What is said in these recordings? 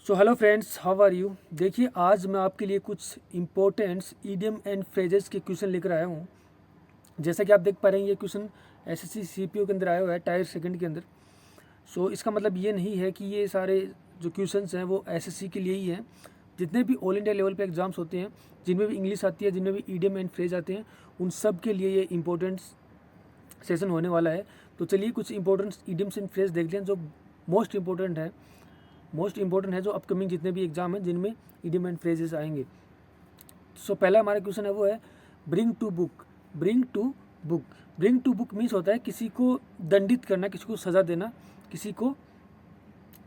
So hello friends, how are you. देखिए, आज मैं आपके लिए कुछ इंपॉर्टेंट्स ईडियम एंड फ्रेजेस के क्वेश्चन लेकर आया हूँ। जैसा कि आप देख पा रहे हैं, ये क्वेश्चन एसएससी सीपीओ के अंदर आया हुआ है, टायर सेकंड के अंदर। सो इसका मतलब ये नहीं है कि ये सारे जो क्वेश्चंस हैं वो एसएससी के लिए ही हैं। जितने भी ऑल इंडिया लेवल पे एग्जाम्स होते हैं, जिनमें भी इंग्लिश आती है, जिनमें भी ईडियम एंड फ्रेज आते हैं, उन सब के लिए ये इंपॉर्टेंट सेशन होने वाला है। तो चलिए कुछ इंपॉर्टेंट ईडियम्स एंड फ्रेज देख लें जो मोस्ट इंपॉर्टेंट है जो अपकमिंग जितने भी एग्जाम हैं जिनमें इडियम एंड फ्रेजेस आएंगे। सो पहला हमारा क्वेश्चन है वो है bring to book. Bring to book, bring to book means होता है किसी को दंडित करना, किसी को सज़ा देना, किसी को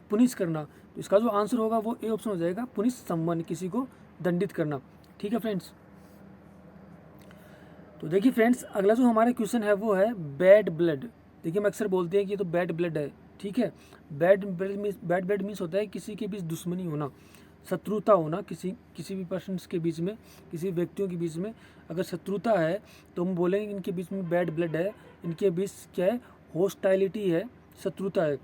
पुनिश करना। तो इसका जो आंसर होगा वो ए ऑप्शन हो जाएगा, पुनिश समवन, किसी को दंडित करना। ठीक है फ्रेंड्स। तो देखिए फ्रेंड्स, अगला जो हमारा क्वेश्चन है वो है बैड ब्लड। देखिए, हम अक्सर बोलते हैं कि ये तो बैड ब्लड है। ठीक है, बैड ब्लड मीन्स होता है किसी के बीच दुश्मनी होना, शत्रुता होना, किसी भी पर्सन के बीच में, किसी व्यक्तियों के बीच में अगर शत्रुता है तो हम बोलेंगे इनके बीच में बैड ब्लड है, इनके बीच क्या है, हॉस्टाइलिटी है, शत्रुता है।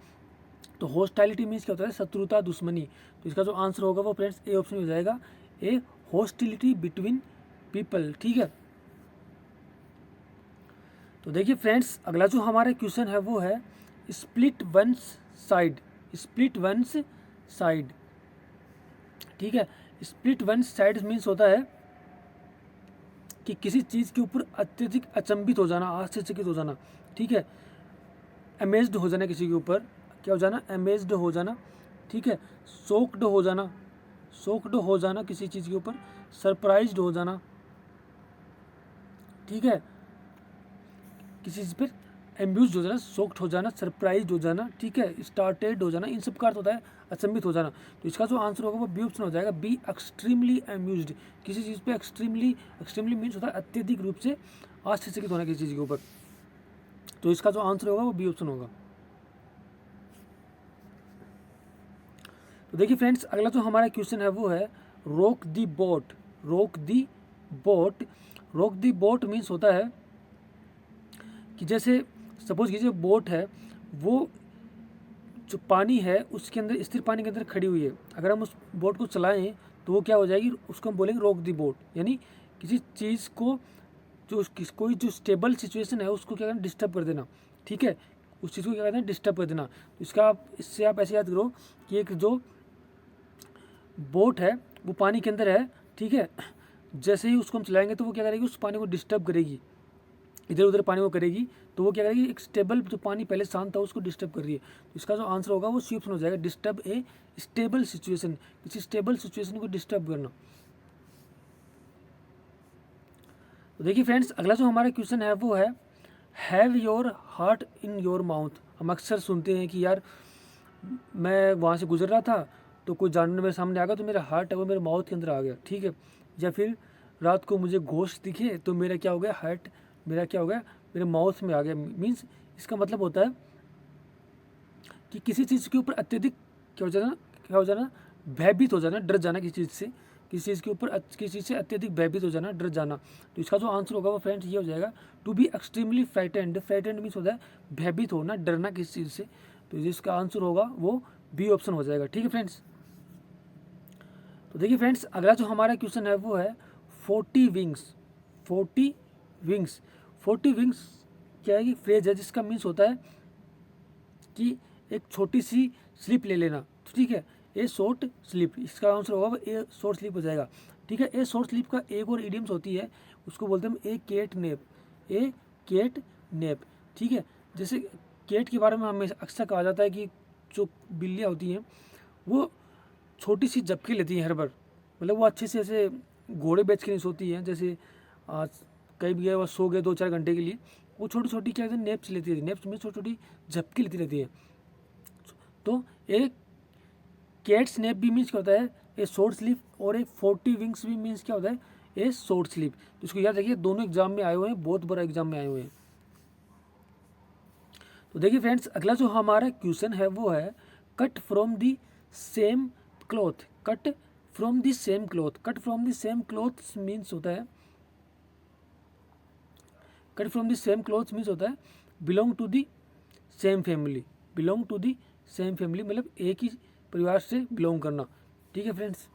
तो हॉस्टाइलिटी मीन्स क्या होता है, शत्रुता, दुश्मनी। तो इसका जो आंसर होगा वो फ्रेंड्स ए ऑप्शन हो जाएगा, ए हॉस्टिलिटी बिटवीन पीपल। ठीक है। तो देखिए फ्रेंड्स, अगला जो हमारा क्वेश्चन है वो है split one's side. Split one's side, ठीक है। स्प्लिट वंस साइड मीन्स होता है कि किसी चीज़ के ऊपर अत्यधिक अचंभित हो जाना, आश्चर्यचकित हो जाना। ठीक है, अमेज्ड हो जाना, किसी के ऊपर क्या हो जाना, अमेज्ड हो जाना। ठीक है, शॉक्ड हो जाना, शॉक्ड हो जाना किसी चीज़ के ऊपर, सरप्राइज्ड हो जाना। ठीक है, किसी चीज़ पर एम्ब्यूज हो जाना, शॉक्ड हो जाना, सरप्राइज्ड हो जाना। ठीक है, स्टार्टेड हो जाना, इन सब का अर्थ होता है अचंभित हो जाना। तो इसका जो आंसर होगा वो बी ऑप्शन हो जाएगा, बी एक्सट्रीमली अम्यूज्ड। किसी चीज़ पे एक्सट्रीमली मीन्स होता है अत्यधिक रूप से आश्चर्यचकित होना किसी चीज़ के ऊपर। तो इसका जो आंसर होगा वो बी ऑप्शन होगा। तो देखिए फ्रेंड्स, अगला जो हमारा क्वेश्चन है वो है रोक दी बोट। रोक दी बोट, रोक दी बोट मीन्स होता है कि जैसे सपोज कीजिए बोट है, वो जो पानी है उसके अंदर, स्थिर पानी के अंदर खड़ी हुई है। अगर हम उस बोट को चलाएं तो वो क्या हो जाएगी, उसको हम बोलेंगे रोक दी बोट। यानी किसी चीज़ को कोई जो स्टेबल सिचुएशन है उसको क्या करना, डिस्टर्ब कर देना। ठीक है, उस चीज़ को क्या कहते हैं, डिस्टर्ब कर देना। तो इससे आप ऐसे याद करो कि एक जो बोट है वो पानी के अंदर है। ठीक है, जैसे ही उसको हम चलाएंगे तो वो क्या करेगी, उस पानी को डिस्टर्ब करेगी, इधर उधर पानी को करेगी। तो वो क्या करेगी, एक स्टेबल जो पानी पहले शांत था उसको डिस्टर्ब कर रही है। तो इसका जो आंसर होगा वो सी ऑप्शन हो जाएगा, डिस्टर्ब ए स्टेबल सिचुएशन, किसी स्टेबल सिचुएशन को डिस्टर्ब करना। तो देखिए फ्रेंड्स, अगला जो हमारा क्वेश्चन है वो है have your heart in your mouth. हम अक्सर सुनते हैं कि यार मैं वहाँ से गुजर रहा था तो कोई जानवर मेरे सामने आ गया तो मेरा हार्ट है वो मेरे माउथ के अंदर आ गया। ठीक है, या फिर रात को मुझे घोस्ट दिखे तो मेरा क्या हो गया, हार्ट मेरा क्या हो गया, मेरे माउथ में आ गया। मीन्स इसका मतलब होता है कि किसी चीज़ के ऊपर अत्यधिक क्या हो जाना, भयभीत हो जाना, डर जाना किसी चीज़ से, किसी चीज़ के ऊपर किसी चीज़ से अत्यधिक भयभीत हो जाना, डर जाना। तो इसका जो आंसर होगा वो फ्रेंड्स ये हो जाएगा, to be extremely frightened. Frightened means होता है भयभीत होना, डरना किसी चीज़ से। तो जिसका आंसर होगा वो बी ऑप्शन हो जाएगा। ठीक है फ्रेंड्स। तो देखिए फ्रेंड्स, अगला जो हमारा क्वेश्चन है वो है 40 विंग्स। 40 विंग्स, 40 विंग्स क्या है कि फ्रेज है जिसका मीन्स होता है कि एक छोटी सी स्लिप ले लेना। तो ठीक है, ए शॉर्ट स्लिप, इसका आंसर होगा ए शॉर्ट स्लिप हो जाएगा। ठीक है, ए शॉर्ट स्लिप का एक और इडियम्स होती है, उसको बोलते हैं ए केट नेप। ए केट नेप। ठीक है, जैसे केट के बारे में हमें अक्सर कहा जाता है कि जो बिल्लियाँ होती हैं वो छोटी सी झपकी लेती हैं हर बार, मतलब वो अच्छे से ऐसे घोड़े बेच के नहीं सोती हैं। जैसे आज कई भी वो सो गए 2-4 घंटे के लिए, वो छोटी छोटी क्या कहते हैं, नेप्स लेती रहती है। नेप्स में छोटी छोटी झपकी लेती रहती है। तो एक कैट स्नैप भी मीन्स क्या होता है, ए शॉर्ट स्लीप, और एक 40 विंग्स भी मीन्स क्या होता है, ए शॉर्ट स्लीप। तो इसको याद रखिए, दोनों एग्जाम में आए हुए हैं, बहुत बड़ा एग्जाम में आए हुए हैं। तो देखिए फ्रेंड्स, अगला जो हमारा क्वेश्चन है वो है cut from the same cloth. Cut from the same cloth, cut from the same cloth means होता है, cut from the same cloth means होता है belong to the same family. Belong to the same family मतलब एक ही परिवार से belong करना। ठीक है फ्रेंड्स।